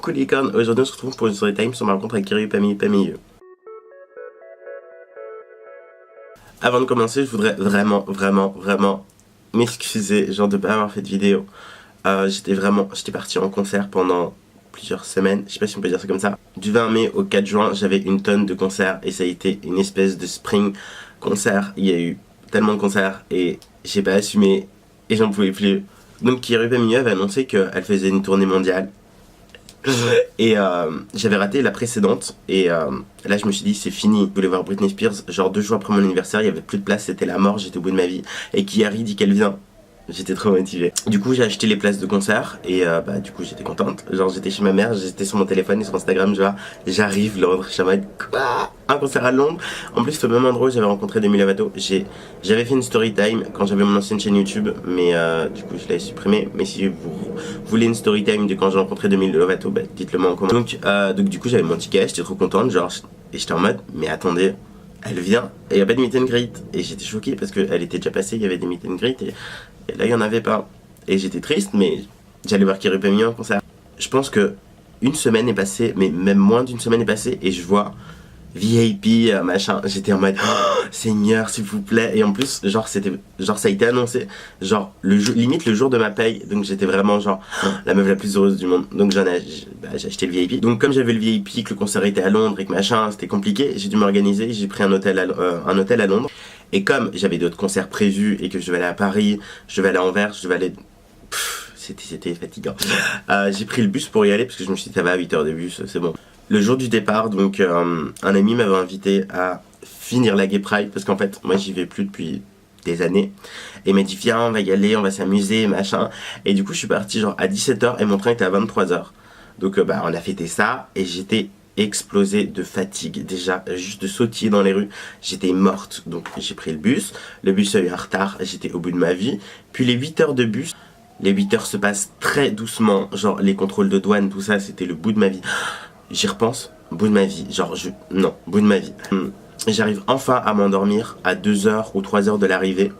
Coucou les cornes, aujourd'hui on se retrouve pour une story time sur ma rencontre avec Kiriou Pamiyu. Avant de commencer, je voudrais vraiment m'excuser, genre de pas avoir fait de vidéo. J'étais parti en concert pendant plusieurs semaines, je sais pas si on peut dire ça comme ça. Du 20 mai au 4 juin, j'avais une tonne de concerts et ça a été une espèce de spring concert. Il y a eu tellement de concerts et j'ai pas assumé et j'en pouvais plus. Donc Kiriou Pamiyu avait annoncé qu'elle faisait une tournée mondiale. Et j'avais raté la précédente et là je me suis dit c'est fini. Je voulais voir Britney Spears, genre 2 jours après mon anniversaire, il y avait plus de place, c'était la mort, j'étais au bout de ma vie. Et Kiari dit qu'elle vient. J'étais trop motivée. Du coup j'ai acheté les places de concert et du coup j'étais contente. Genre j'étais chez ma mère, j'étais sur mon téléphone et sur Instagram, genre j'arrive Londres, je suis en mode quoi, un concert à Londres. En plus au même endroit où j'avais rencontré Demi Lovato. J'avais fait une story time quand j'avais mon ancienne chaîne YouTube, mais du coup je l'avais supprimée. Mais si vous voulez une story time de quand j'ai rencontré Demi Lovato, dites-le moi en commentaire. Donc du coup j'avais mon ticket, j'étais trop contente, genre et j'étais en mode mais attendez, elle vient et il n'y a pas de meet and greet. Et j'étais choquée parce qu'elle était déjà passée, il y avait des meet and greet et là il n'y en avait pas. Et j'étais triste, mais j'allais voir Kiriou Pamiyu en concert. Je pense que une semaine est passée, mais même moins d'une semaine est passée et je vois VIP machin, j'étais en mode oh, Seigneur s'il vous plaît. Et en plus genre ça a été annoncé genre limite le jour de ma paye, donc j'étais vraiment genre la meuf la plus heureuse du monde. Donc j'ai acheté le VIP. Donc comme j'avais le VIP, que le concert était à Londres et que machin c'était compliqué, j'ai dû m'organiser, j'ai pris un hôtel à Londres. Et comme j'avais d'autres concerts prévus et que je devais aller à Paris, je devais aller à Anvers, je devais aller... C'était fatigant. J'ai pris le bus pour y aller parce que je me suis dit ça va à 8 heures de bus, c'est bon. Le jour du départ, donc un ami m'avait invité à finir la Gay Pride parce qu'en fait moi j'y vais plus depuis des années. Et il m'a dit viens on va y aller, on va s'amuser machin. Et du coup je suis parti genre à 17 h et mon train était à 23 h. Donc on a fêté ça et j'étais explosé de fatigue, déjà juste de sautiller dans les rues, j'étais morte. Donc j'ai pris le bus a eu un retard, j'étais au bout de ma vie. Puis les 8 heures de bus, les 8 heures se passent très doucement, genre les contrôles de douane, tout ça, c'était le bout de ma vie. J'y repense, bout de ma vie, non, bout de ma vie. J'arrive enfin à m'endormir à 2 h ou 3 h de l'arrivée.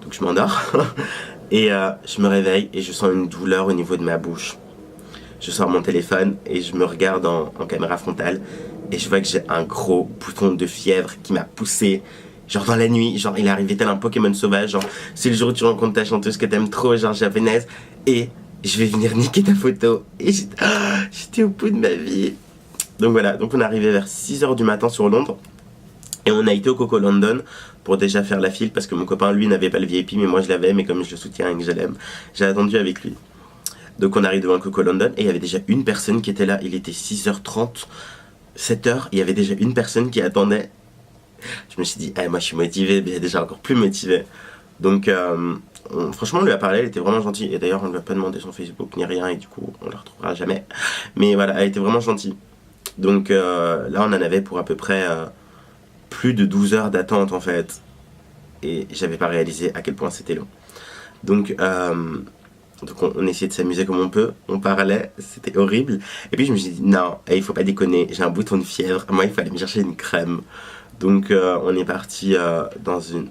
Donc je m'endors et je me réveille et je sens une douleur au niveau de ma bouche. Je sors mon téléphone et je me regarde en caméra frontale et je vois que j'ai un gros bouton de fièvre qui m'a poussé. Genre dans la nuit, genre il est arrivé tel un Pokémon sauvage, genre c'est le jour où tu rencontres ta chanteuse que t'aimes trop, genre japonaise, et je vais venir niquer ta photo. Et j'étais au bout de ma vie. Donc voilà, donc on est arrivé vers 6 h du matin sur Londres et on a été au Coco London pour déjà faire la file parce que mon copain lui n'avait pas le VIP mais moi je l'avais, mais comme je le soutiens et que je l'aime, j'ai attendu avec lui. Donc on arrive devant le Coco London et il y avait déjà une personne qui était là, il était 6 h 30, 7 h, il y avait déjà une personne qui attendait. Je me suis dit, moi je suis motivé, mais déjà encore plus motivé. Donc franchement on lui a parlé, elle était vraiment gentille. Et d'ailleurs on lui a pas demandé son Facebook ni rien et du coup on la retrouvera jamais. Mais voilà, elle était vraiment gentille. Donc là on en avait pour à peu près plus de 12 heures d'attente en fait. Et j'avais pas réalisé à quel point c'était long. Donc on essayait de s'amuser comme on peut, on parlait, c'était horrible. Et puis je me suis dit non, il faut pas déconner, j'ai un bouton de fièvre, moi il fallait me chercher une crème. Donc on est parti dans une...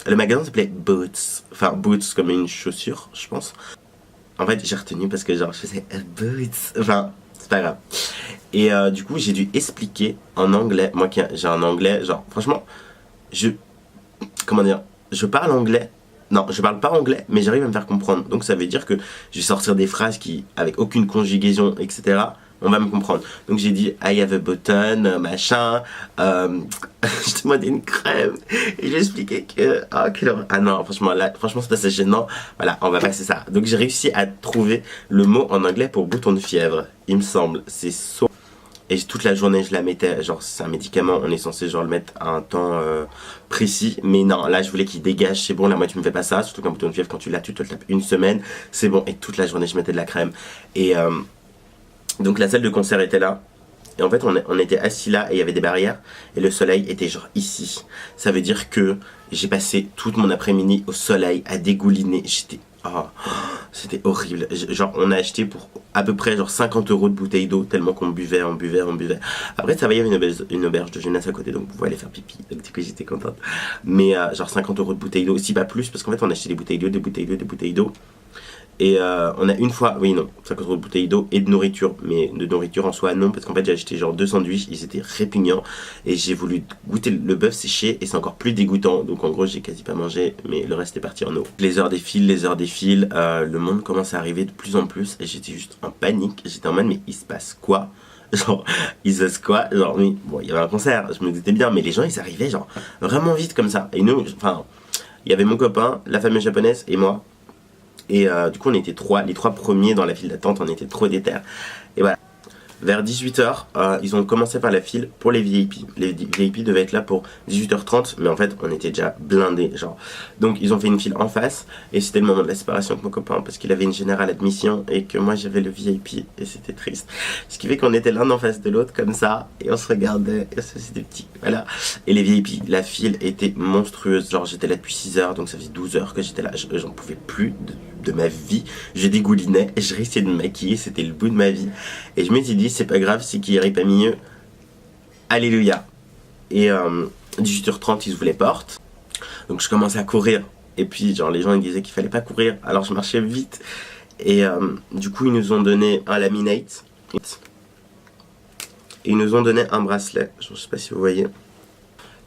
Le magasin s'appelait Boots, enfin Boots comme une chaussure je pense. En fait j'ai retenu parce que genre je faisais Boots, enfin c'est pas grave. Et du coup j'ai dû expliquer en anglais, moi qui j'ai un anglais, genre franchement, comment dire, je parle anglais. Non, je parle pas anglais, mais j'arrive à me faire comprendre. Donc ça veut dire que je vais sortir des phrases qui, avec aucune conjugaison, etc., on va me comprendre. Donc j'ai dit I have a button, machin, je demandais une crème, et j'ai expliqué que, ah non, franchement, là, franchement c'est assez gênant. Voilà, on va passer ça. Donc j'ai réussi à trouver le mot en anglais pour bouton de fièvre, il me semble. C'est so... Et toute la journée je la mettais, genre c'est un médicament, on est censé genre le mettre à un temps précis. Mais non, là je voulais qu'il dégage, c'est bon, là moi tu me fais pas ça. Surtout qu'un bouton de fièvre quand tu l'as, tu te le tapes une semaine, c'est bon. Et toute la journée je mettais de la crème. Et donc la salle de concert était là. Et en fait on était assis là et il y avait des barrières. Et le soleil était genre ici. Ça veut dire que j'ai passé toute mon après-midi au soleil à dégouliner. J'étais... c'était horrible. Genre on a acheté pour à peu près genre 50 € de bouteille d'eau tellement qu'on buvait, on buvait. Après ça va, il y avait une auberge de jeunesse à côté donc vous pouvez aller faire pipi. Donc du coup j'étais contente. Mais genre 50 € de bouteille d'eau, si pas plus, parce qu'en fait on a acheté des bouteilles d'eau, des bouteilles d'eau. Et on a une fois, oui non, 50 € de bouteilles d'eau et de nourriture, mais de nourriture en soi non, parce qu'en fait j'ai acheté genre 2 sandwichs, ils étaient répugnants, et j'ai voulu goûter le bœuf séché, et c'est encore plus dégoûtant, donc en gros j'ai quasi pas mangé, mais le reste est parti en eau. Les heures défilent, le monde commence à arriver de plus en plus, et j'étais juste en panique, j'étais en mode mais il se passe quoi? Genre, il se passe quoi? Genre, oui, bon, il y avait un concert, je me doutais bien, mais les gens ils arrivaient genre vraiment vite comme ça, et nous, enfin, il y avait mon copain, la fameuse japonaise et moi. Et du coup on était les trois premiers dans la file d'attente, on était trop déter. Et voilà. Vers 18h, ils ont commencé par la file pour les VIP. Les VIP devaient être là pour 18h30, mais en fait on était déjà blindés, genre. Donc ils ont fait une file en face, et c'était le moment de la séparation avec mon copain, parce qu'il avait une générale admission, et que moi j'avais le VIP, et c'était triste. Ce qui fait qu'on était l'un en face de l'autre, comme ça, et on se regardait, et ça c'était petit, voilà. Et les VIP, la file était monstrueuse, genre j'étais là depuis 6h, donc ça faisait 12 heures que j'étais là, j'en pouvais plus de ma vie, je dégoulinais, je réessayais de me maquiller, c'était le bout de ma vie, et je me suis dit c'est pas grave, c'est qu'il n'y aurait pas mieux, alléluia. Et 18h30 ils ouvrent les portes, donc je commençais à courir, et puis genre les gens ils disaient qu'il fallait pas courir, alors je marchais vite, et du coup ils nous ont donné un laminate, et ils nous ont donné un bracelet, je sais pas si vous voyez.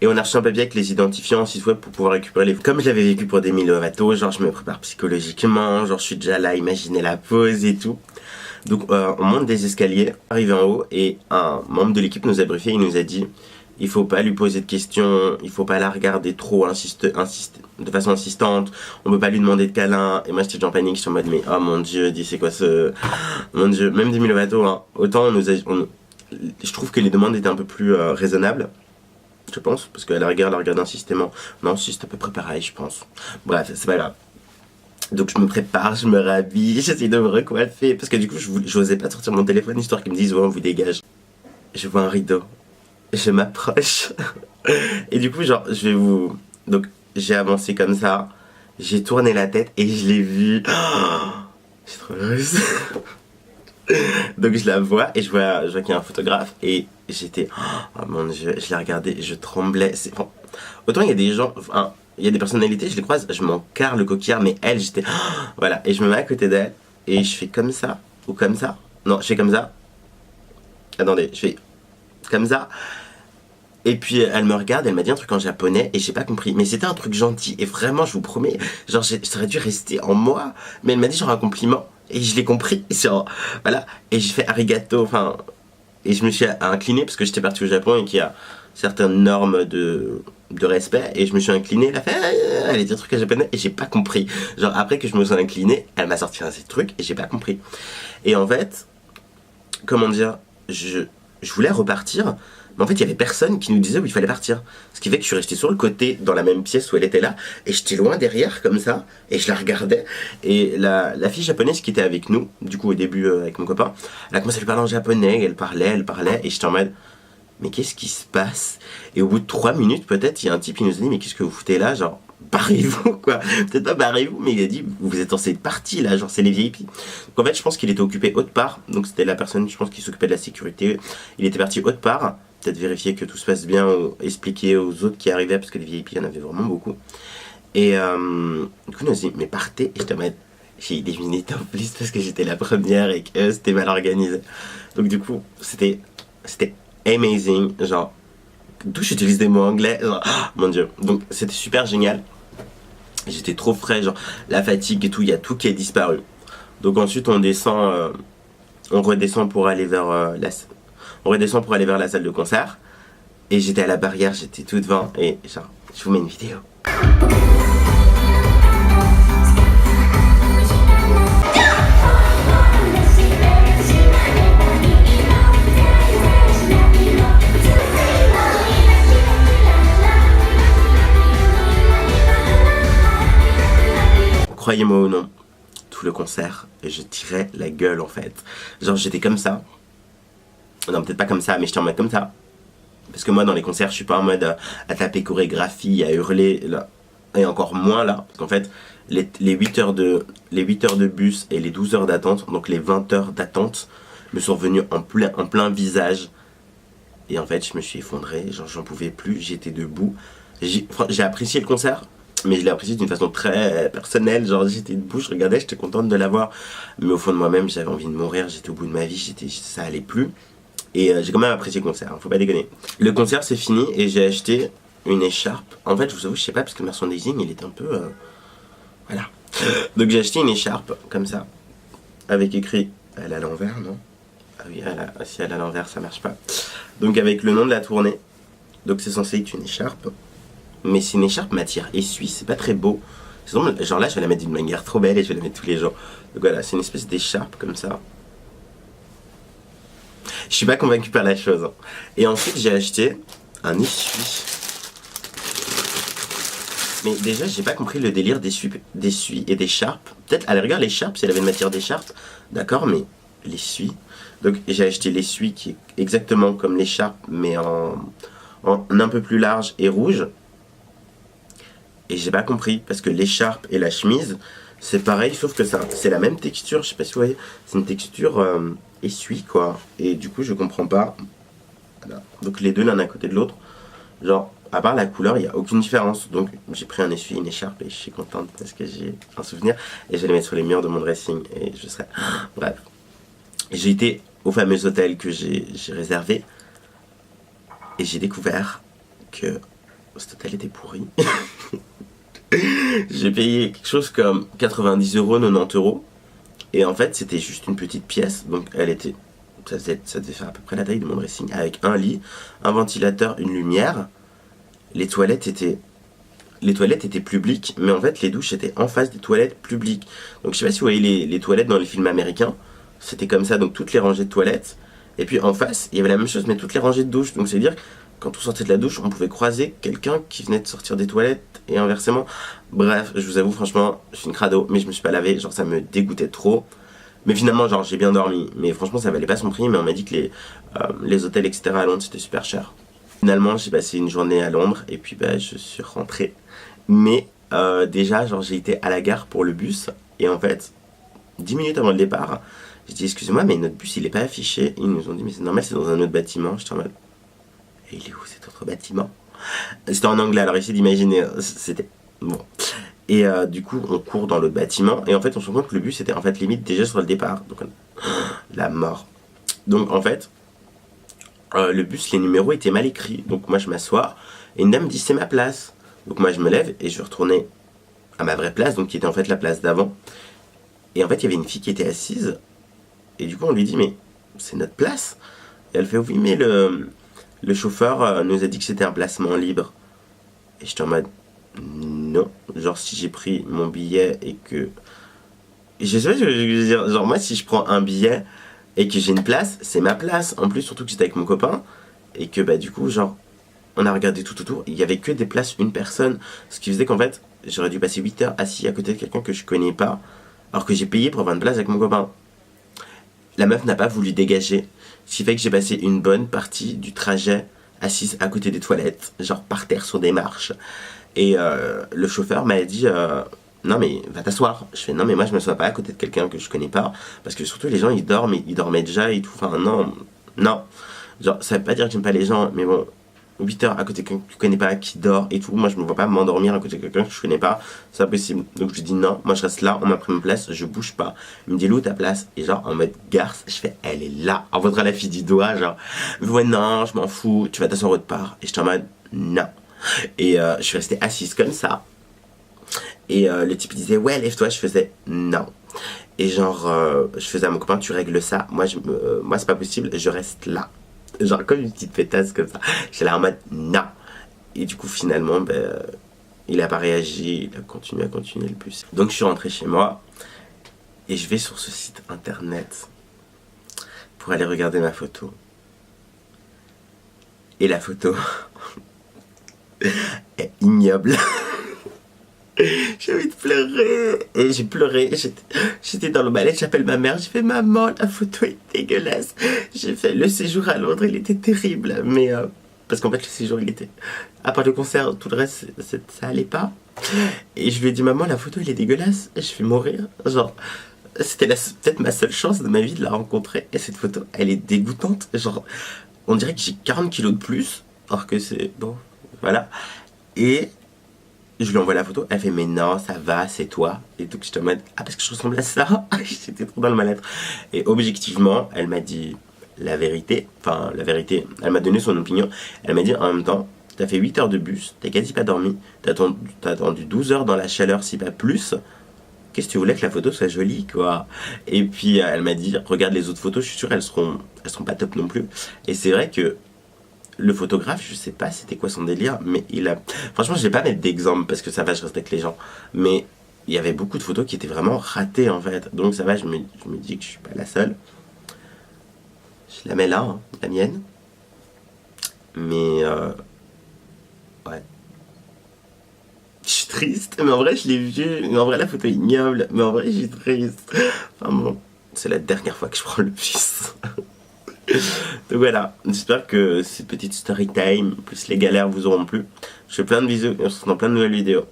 Et on a reçu un papier avec les identifiants en site web pour pouvoir récupérer les... Comme je l'avais vécu pour Demi Lovato, genre je me prépare psychologiquement, genre je suis déjà là, imaginer la pause et tout. Donc on monte des escaliers, arrivé en haut, et un membre de l'équipe nous a briefé, il nous a dit il faut pas lui poser de questions, il faut pas la regarder trop, de façon insistante, on peut pas lui demander de câlin. Et moi j'étais déjà en panique, je suis en mode mais oh mon dieu, dis c'est quoi ce... Mon dieu, même Demi Lovato, hein, autant je trouve que les demandes étaient un peu plus raisonnables. Je pense, parce qu'elle regarde insistément. Non, si c'est à peu près pareil, je pense. Bref, c'est pas grave. Donc je me prépare, je me rhabille, j'essaie de me recoiffer, parce que du coup, j'osais pas sortir mon téléphone, histoire qu'ils me disent, ouais, on vous dégage. Je vois un rideau, je m'approche, et du coup, genre, je vais vous... Donc, j'ai avancé comme ça, j'ai tourné la tête, et je l'ai vue. Oh, je suis trop heureuse. Donc je la vois, et je vois qu'il y a un photographe, et j'étais, oh mon dieu, je l'ai regardé, je tremblais. Bon, autant il y a des gens, enfin, il y a des personnalités, je les croise, je m'en carre le coquillard, mais elle, j'étais, voilà, et je me mets à côté d'elle, et je fais comme ça, ou comme ça, non, je fais comme ça, attendez, je fais comme ça, et puis elle me regarde, elle m'a dit un truc en japonais, et j'ai pas compris, mais c'était un truc gentil, et vraiment, je vous promets, genre, ça aurait dû rester en moi, mais elle m'a dit genre un compliment, et je l'ai compris, genre, voilà, et j'ai fait arigato, enfin, et je me suis incliné, parce que j'étais parti au Japon, et qu'il y a certaines normes de respect, et je me suis incliné, elle a fait, elle a dit un truc en japonais, et j'ai pas compris, genre, après que je me suis incliné, elle m'a sorti un truc, et j'ai pas compris, et en fait, comment dire, je voulais repartir, mais en fait il y avait personne qui nous disait où il fallait partir, ce qui fait que je suis resté sur le côté dans la même pièce où elle était là, et j'étais loin derrière comme ça, et je la regardais, et la fille japonaise qui était avec nous, du coup au début avec mon copain, elle a commencé à lui parler en japonais, elle parlait, et j'étais en mode mais qu'est-ce qui se passe? Et au bout de 3 minutes peut-être, il y a un type qui nous a dit mais qu'est-ce que vous foutez là, genre barrez-vous quoi, peut-être pas barrez-vous, mais il a dit vous êtes en cette partie là, genre c'est les VIP. Donc en fait je pense qu'il était occupé autre part, donc c'était la personne je pense qui s'occupait de la sécurité, il était parti autre part, peut-être vérifier que tout se passe bien, ou expliquer aux autres qui arrivaient, parce que les VIP il y en avait vraiment beaucoup. Et du coup il nous a dit mais partez, et j'étais en mode j'ai eu des minutes en plus parce que j'étais la première et que c'était mal organisé. Donc du coup c'était amazing, genre d'où j'utilise des mots anglais, genre, oh, mon dieu, donc c'était super génial, j'étais trop frais, genre la fatigue et tout, il y a tout qui est disparu. Donc ensuite on descend, on redescend pour aller vers la salle de concert, et j'étais à la barrière, j'étais tout devant, et genre je vous mets une vidéo. Croyez-moi ou non, tout le concert, je tirais la gueule en fait. Genre j'étais comme ça. Non, peut-être pas comme ça, mais j'étais en mode comme ça. Parce que moi dans les concerts, je suis pas en mode à taper chorégraphie, à hurler, là. Et encore moins là. Parce qu'en fait, les 8 heures de bus et les 12 heures d'attente, donc les 20 heures d'attente, me sont revenus en plein visage. Et en fait, je me suis effondré, genre j'en pouvais plus, j'étais debout. J'ai apprécié le concert. Mais je l'ai apprécié d'une façon très personnelle, genre j'étais debout, je regardais, j'étais contente de l'avoir. Mais au fond de moi-même, j'avais envie de mourir, j'étais au bout de ma vie, ça allait plus. Et j'ai quand même apprécié le concert, hein, faut pas déconner. Le concert c'est fini et j'ai acheté une écharpe. En fait, je vous avoue, je sais pas, parce que le merchandising il était un peu. Voilà. Donc j'ai acheté une écharpe, comme ça, avec écrit elle à l'envers, non? Ah oui, si elle à l'envers, ça marche pas. Donc avec le nom de la tournée. Donc c'est censé être une écharpe. Mais c'est une écharpe matière essuie, c'est pas très beau. Genre là, je vais la mettre d'une manière trop belle et je vais la mettre tous les jours. Donc voilà, c'est une espèce d'écharpe comme ça. Je suis pas convaincu par la chose, hein. Et ensuite, j'ai acheté un essuie. Mais déjà, j'ai pas compris le délire d'essuie et d'écharpe. Peut-être à la rigueur, l'écharpe, si elle avait une matière d'écharpe, d'accord, mais l'essuie. Donc j'ai acheté l'essuie qui est exactement comme l'écharpe, mais en un peu plus large et rouge. Et j'ai pas compris, parce que l'écharpe et la chemise, c'est pareil, sauf que c'est la même texture, je sais pas si vous voyez, c'est une texture essuie, quoi. Et du coup, je comprends pas. Voilà. Donc les deux l'un à côté de l'autre, genre, à part la couleur, il n'y a aucune différence. Donc j'ai pris un essuie, une écharpe, et je suis contente parce que j'ai un souvenir. Et je vais les mettre sur les murs de mon dressing, et je serai... Bref. J'ai été au fameux hôtel que j'ai réservé, et j'ai découvert que cet hôtel était pourri. J'ai payé quelque chose comme 90 euros, 90 euros. Et en fait, c'était juste une petite pièce. Donc, ça devait faire à peu près la taille de mon dressing. Avec un lit, un ventilateur, une lumière. Les toilettes étaient publiques. Mais en fait, les douches étaient en face des toilettes publiques. Donc, je sais pas si vous voyez les toilettes dans les films américains. C'était comme ça. Donc, toutes les rangées de toilettes. Et puis, en face, il y avait la même chose, mais toutes les rangées de douches. Donc, c'est-à-dire quand on sortait de la douche, on pouvait croiser quelqu'un qui venait de sortir des toilettes et inversement. Bref, je vous avoue, franchement, je suis une crado, mais je me suis pas lavé, genre ça me dégoûtait trop. Mais finalement, genre j'ai bien dormi, mais franchement, ça valait pas son prix. Mais on m'a dit que les hôtels, etc. à Londres, c'était super cher. Finalement, j'ai passé une journée à Londres et puis bah, je suis rentré. Mais déjà, genre j'ai été à la gare pour le bus et en fait, 10 minutes avant le départ, j'ai dit excusez-moi, mais notre bus il est pas affiché. Ils nous ont dit mais c'est normal, c'est dans un autre bâtiment. J'étais en mode. Et il est où cet autre bâtiment? C'était en anglais, alors essayez d'imaginer, c'était... Bon. Et du coup, on court dans l'autre bâtiment, et en fait, on se rend compte que le bus était en fait limite déjà sur le départ. Donc, la mort. Donc, en fait, le bus, les numéros étaient mal écrits. Donc, moi, je m'assois, et une dame me dit c'est ma place. Donc, moi, je me lève, et je retournais à ma vraie place, donc qui était en fait la place d'avant. Et en fait, il y avait une fille qui était assise, et du coup, on lui dit mais c'est notre place? Et elle fait oui, mais le chauffeur nous a dit que c'était un placement libre. Et j'étais en mode non. Genre si j'ai pris mon billet et que... Je sais pas ce que je veux dire. Genre moi si je prends un billet et que j'ai une place, c'est ma place. En plus surtout que j'étais avec mon copain. Et que bah du coup genre on a regardé tout autour. Il y avait que des places une personne. Ce qui faisait qu'en fait j'aurais dû passer 8 heures assis à côté de quelqu'un que je connais pas. Alors que j'ai payé pour avoir une place avec mon copain. La meuf n'a pas voulu dégager. Ce qui fait que j'ai passé une bonne partie du trajet assise à côté des toilettes, genre par terre sur des marches. Et le chauffeur m'a dit non mais va t'asseoir. Je fais non mais moi je me sois pas à côté de quelqu'un que je connais pas. Parce que surtout les gens ils dorment, ils dormaient déjà et tout. Enfin non, non. Genre ça veut pas dire que j'aime pas les gens, mais bon, 8 heures à côté de quelqu'un que tu connais pas, qui dort et tout, moi je me vois pas m'endormir à côté de quelqu'un que je connais pas, c'est impossible. Donc je dis non, moi je reste là, on m'a pris ma place, je bouge pas. Il me dit où ta place? Et genre en mode garce, je fais elle est là, on voudrait la fille du doigt, genre ouais non, je m'en fous, tu vas t'asseoir autre part. Et j'étais en mode non. Et je suis restée assise comme ça. Et le type disait ouais lève-toi, je faisais non. Et genre je faisais à mon copain tu règles ça, moi c'est pas possible, je reste là. Genre comme une petite pétasse comme ça. J'étais là en mode non. Et du coup finalement il a pas réagi, il a continué à continuer le bus. Donc je suis rentré chez moi et je vais sur ce site internet pour aller regarder ma photo. Et la photo est ignoble. J'ai envie de pleurer. Et j'ai pleuré. J'étais dans le balai, j'appelle ma mère. J'ai fait maman, la photo est dégueulasse. J'ai fait le séjour à Londres, il était terrible. Mais parce qu'en fait, le séjour, il était. À part le concert, tout le reste, ça allait pas. Et je lui ai dit maman, la photo, elle est dégueulasse. Et je vais mourir. Genre, c'était peut-être ma seule chance de ma vie de la rencontrer. Et cette photo, elle est dégoûtante. Genre, on dirait que j'ai 40 kilos de plus. Alors que c'est. Bon, voilà. Et Je lui envoie la photo, elle fait mais non, ça va, c'est toi. Et donc je te mets ah parce que je ressemble à ça. J'étais trop dans le mal-être. Et objectivement, elle m'a dit la vérité. Enfin, la vérité, elle m'a donné son opinion. Elle m'a dit en même temps, t'as fait 8 heures de bus, t'as quasi pas dormi, t'as attendu 12 heures dans la chaleur, si pas plus. Qu'est-ce que tu voulais que la photo soit jolie, quoi. Et puis elle m'a dit, regarde les autres photos, je suis sûre elles seront pas top non plus. Et c'est vrai que le photographe, je sais pas c'était quoi son délire, mais il a... Franchement, je vais pas mettre d'exemple parce que ça va, je respecte les gens. Mais il y avait beaucoup de photos qui étaient vraiment ratées en fait. Donc ça va, je me dis que je suis pas la seule. Je la mets là, hein, la mienne. Mais ouais. Je suis triste, mais en vrai je l'ai vu. Mais en vrai la photo est ignoble. Mais en vrai je suis triste. Enfin bon, c'est la dernière fois que je prends le bus. Donc voilà, j'espère que cette petite story time plus les galères vous auront plu. Je fais plein de bisous et on se retrouve dans plein de nouvelles vidéos.